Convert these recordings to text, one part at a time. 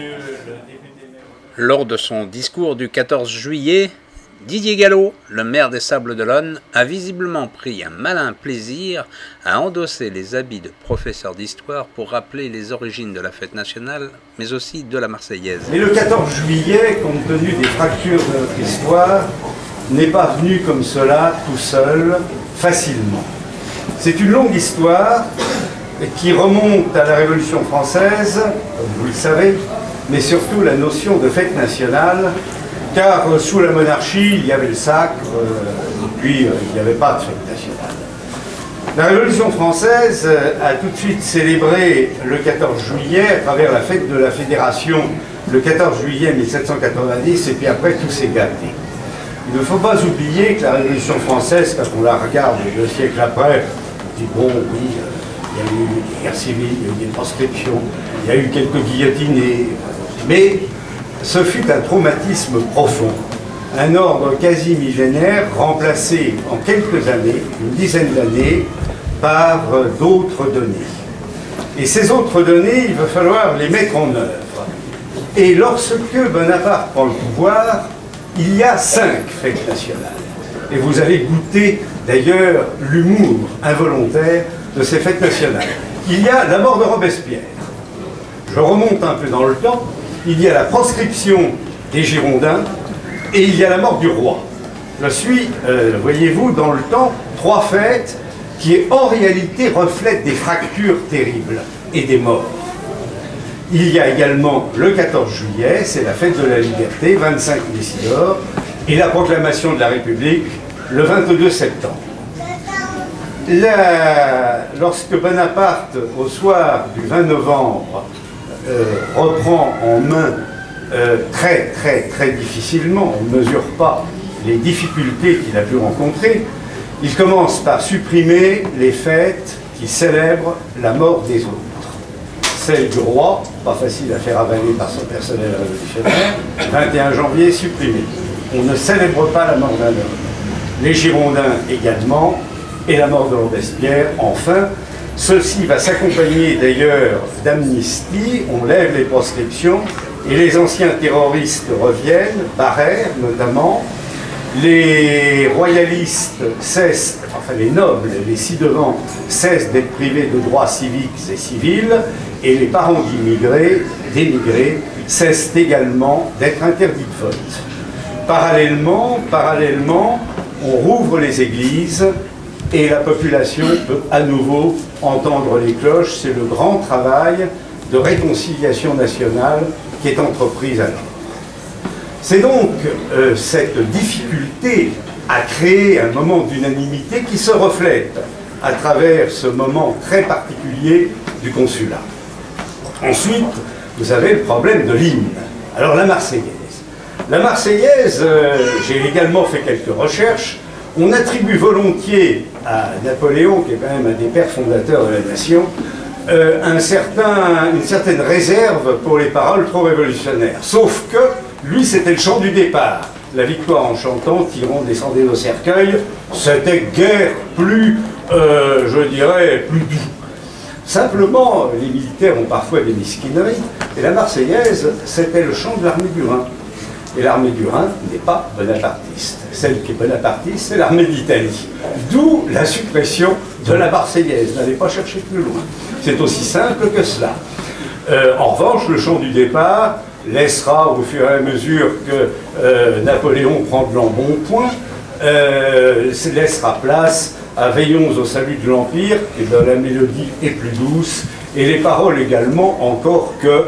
Monsieur le député. Lors de son discours du 14 juillet, Didier Gallo, le maire des Sables-d'Olonne, a visiblement pris un malin plaisir à endosser les habits de professeur d'histoire pour rappeler les origines de la fête nationale, mais aussi de la Marseillaise. Mais le 14 juillet, compte tenu des fractures de notre histoire, n'est pas venu comme cela, tout seul, facilement. C'est une longue histoire qui remonte à la Révolution française, comme vous le savez, mais surtout la notion de fête nationale, car sous la monarchie, il y avait le sacre, et puis il n'y avait pas de fête nationale. La Révolution française a tout de suite célébré le 14 juillet à travers la fête de la Fédération, le 14 juillet 1790, et puis après tout s'est gâté. Il ne faut pas oublier que la Révolution française, quand on la regarde 2 siècles après, on dit bon, oui, il y a eu des guerres civiles, il y a eu des proscriptions, il y a eu quelques guillotinés, mais ce fut un traumatisme profond, un ordre quasi millénaire remplacé en quelques années, une dizaine d'années, par d'autres données. Et ces autres données, il va falloir les mettre en œuvre. Et lorsque Bonaparte prend le pouvoir, il y a 5 fêtes nationales. Et vous allez goûter d'ailleurs l'humour involontaire de ces fêtes nationales. Il y a la mort de Robespierre. Je remonte un peu dans le temps. Il y a la proscription des Girondins et il y a la mort du roi. Je suis, voyez-vous, dans le temps, 3 fêtes qui en réalité reflètent des fractures terribles et des morts. Il y a également le 14 juillet, c'est la fête de la liberté, 25 Messidor, et la proclamation de la République le 22 septembre. Lorsque Bonaparte, au soir du 20 novembre, reprend en main très difficilement, on ne mesure pas les difficultés qu'il a pu rencontrer, il commence par supprimer les fêtes qui célèbrent la mort des autres. Celle du roi, pas facile à faire avaler par son personnel révolutionnaire, 21 janvier supprimé. On ne célèbre pas la mort d'un homme. Les Girondins également, et la mort de Robespierre, enfin. Ceci va s'accompagner d'ailleurs d'amnistie, on lève les proscriptions, et les anciens terroristes reviennent, Barère notamment. Les royalistes cessent, enfin les nobles, les ci-devant, cessent d'être privés de droits civiques et civils, et les parents d'émigrés cessent également d'être interdits de vote. Parallèlement, on rouvre les églises et la population peut à nouveau entendre les cloches. C'est le grand travail de réconciliation nationale qui est entreprise alors. C'est donc cette difficulté à créer un moment d'unanimité qui se reflète à travers ce moment très particulier du consulat. Ensuite, vous avez le problème de l'hymne. Alors la Marseillaise. La Marseillaise, j'ai également fait quelques recherches, on attribue volontiers à Napoléon, qui est quand même un des pères fondateurs de la nation, une certaine réserve pour les paroles trop révolutionnaires. Sauf que lui, c'était le chant du départ. La victoire en chantant, Tyran descendait au cercueil, c'était guère plus, je dirais, plus doux. Simplement, les militaires ont parfois des mesquineries, et la Marseillaise, c'était le chant de l'armée du Rhin. Et l'armée du Rhin n'est pas bonapartiste. Celle qui est bonapartiste, c'est l'armée d'Italie. D'où la suppression de la Marseillaise. N'allez pas chercher plus loin. C'est aussi simple que cela. En revanche, le chant du départ laissera, au fur et à mesure que Napoléon prend de l'embonpoint, laissera place à Veillons au salut de l'Empire, et dont la mélodie est plus douce, et les paroles également, encore que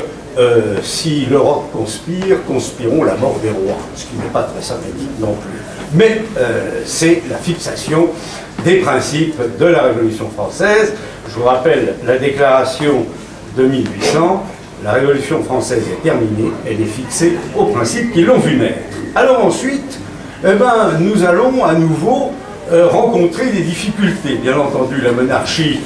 si l'Europe conspire, conspirons la mort des rois, ce qui n'est pas très sympathique non plus. Mais c'est la fixation des principes de la Révolution française. Je vous rappelle la déclaration de 1800, la Révolution française est terminée, elle est fixée aux principes qui l'ont vu naître. Alors ensuite, nous allons à nouveau rencontrer des difficultés. Bien entendu, la monarchie,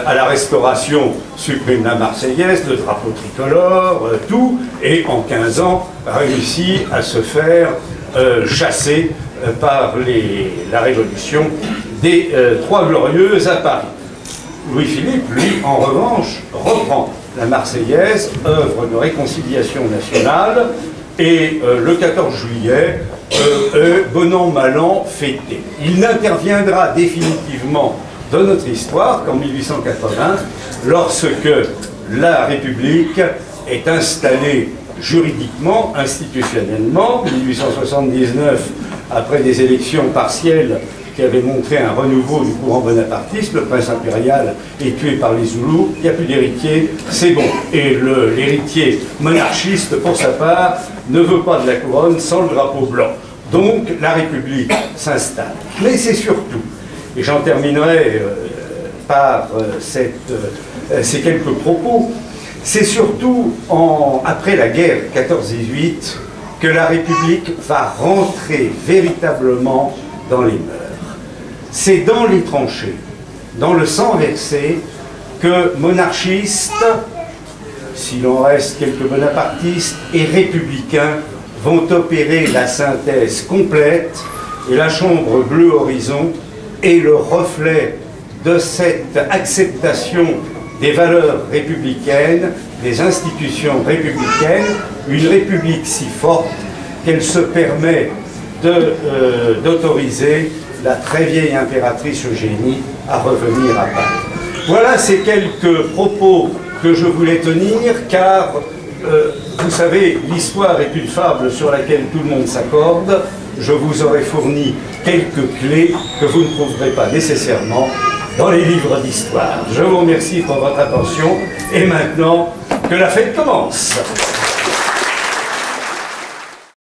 à la Restauration, supprime la Marseillaise, le drapeau tricolore, tout, et en 15 ans, réussit à se faire chasser par la Révolution des Trois Glorieuses à Paris. Louis-Philippe, lui, en revanche, reprend la Marseillaise, œuvre de réconciliation nationale, et le 14 juillet, bon an, mal an, fêté. Il n'interviendra définitivement dans notre histoire qu'en 1880, lorsque la République est installée juridiquement, institutionnellement. 1879, après des élections partielles qui avaient montré un renouveau du courant bonapartiste, le prince impérial est tué par les Zoulous, il n'y a plus d'héritier, c'est bon. Et l'héritier monarchiste, pour sa part, ne veut pas de la couronne sans le drapeau blanc. Donc la République s'installe. Mais c'est surtout, et j'en terminerai par ces quelques propos, c'est surtout après la guerre 14-18 que la République va rentrer véritablement dans les mœurs. C'est dans les tranchées, dans le sang versé, que monarchistes, s'il en reste quelques bonapartistes, et républicains vont opérer la synthèse complète, et la Chambre Bleu Horizon est le reflet de cette acceptation des valeurs républicaines, des institutions républicaines, une république si forte qu'elle se permet d'autoriser la très vieille impératrice Eugénie à revenir à Paris. Voilà ces quelques propos que je voulais tenir, car vous savez, l'histoire est une fable sur laquelle tout le monde s'accorde. Je vous aurais fourni quelques clés que vous ne trouverez pas nécessairement dans les livres d'histoire. Je vous remercie pour votre attention et maintenant que la fête commence.